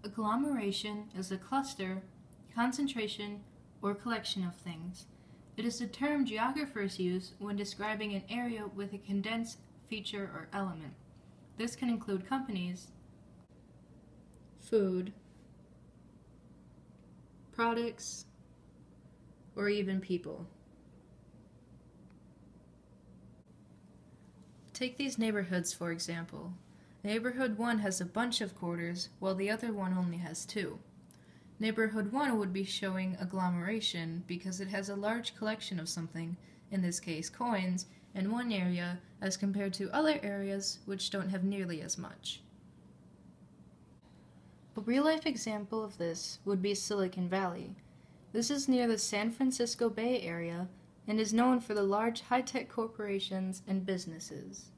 Agglomeration is a cluster, concentration, or collection of things. It is the term geographers use when describing an area with a condensed feature or element. This can include companies, food, products, or even people. Take these neighborhoods for example. Neighborhood 1 has a bunch of quarters, while the other one only has 2. Neighborhood 1 would be showing agglomeration because it has a large collection of something, in this case coins, in one area as compared to other areas which don't have nearly as much. A real-life example of this would be Silicon Valley. This is near the San Francisco Bay Area and is known for the large high-tech corporations and businesses.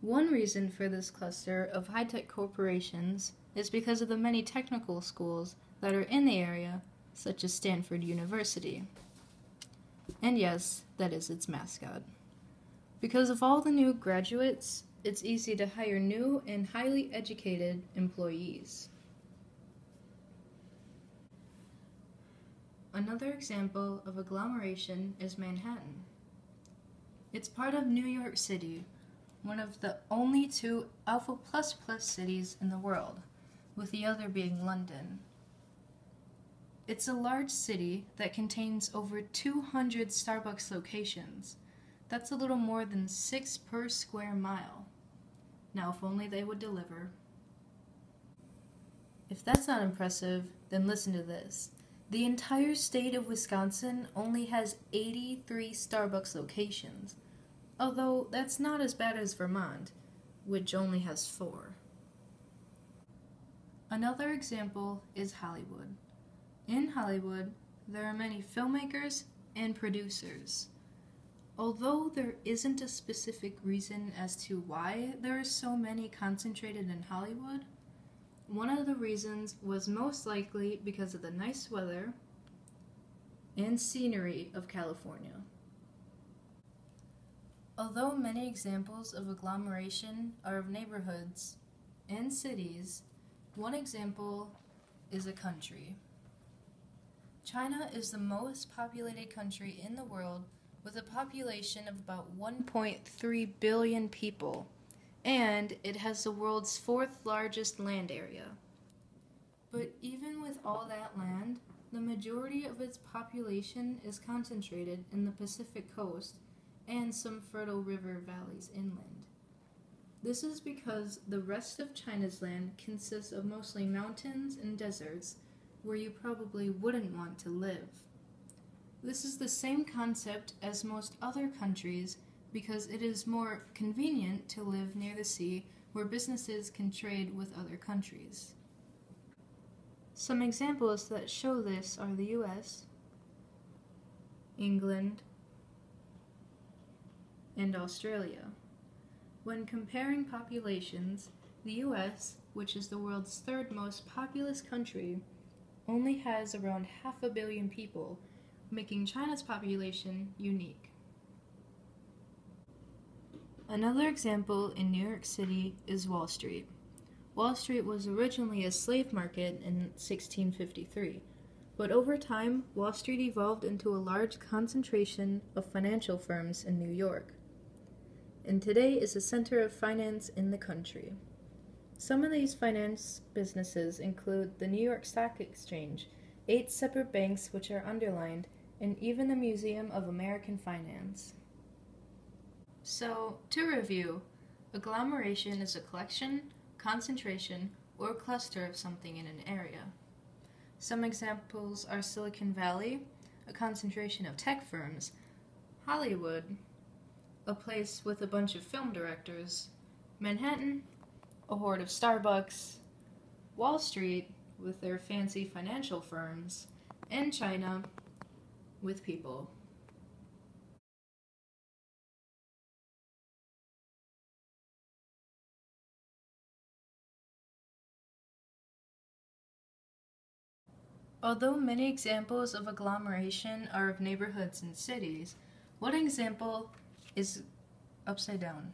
One reason for this cluster of high-tech corporations is because of the many technical schools that are in the area, such as Stanford University. And yes, that is its mascot. Because of all the new graduates, it's easy to hire new and highly educated employees. Another example of agglomeration is Manhattan. It's part of New York City, one of the only 2 Alpha++ cities in the world, with the other being London. It's a large city that contains over 200 Starbucks locations. That's a little more than 6 per square mile. Now, if only they would deliver. If that's not impressive, then listen to this. The entire state of Wisconsin only has 83 Starbucks locations, although that's not as bad as Vermont, which only has 4. Another example is Hollywood. In Hollywood, there are many filmmakers and producers. Although there isn't a specific reason as to why there are so many concentrated in Hollywood, one of the reasons was most likely because of the nice weather and scenery of California. Although many examples of agglomeration are of neighborhoods and cities, one example is a country. China is the most populated country in the world with a population of about 1.3 billion people, and it has the world's 4th largest land area. But even with all that land, the majority of its population is concentrated in the Pacific coast and some fertile river valleys inland. This is because the rest of China's land consists of mostly mountains and deserts where you probably wouldn't want to live. This is the same concept as most other countries because it is more convenient to live near the sea where businesses can trade with other countries. Some examples that show this are the US, England, and Australia. When comparing populations, the US, which is the world's 3rd most populous country, only has around 500 million people, making China's population unique. Another example in New York City is Wall Street. Wall Street was originally a slave market in 1653, but over time, Wall Street evolved into a large concentration of financial firms in New York, and today is a center of finance in the country. Some of these finance businesses include the New York Stock Exchange, 8 separate banks which are underlined, and even the Museum of American Finance. So, to review, agglomeration is a collection, concentration, or cluster of something in an area. Some examples are Silicon Valley, a concentration of tech firms, Hollywood, a place with a bunch of film directors, Manhattan, a horde of Starbucks, Wall Street, with their fancy financial firms, and China, with people. Although many examples of agglomeration are of neighborhoods and cities, one example is upside down.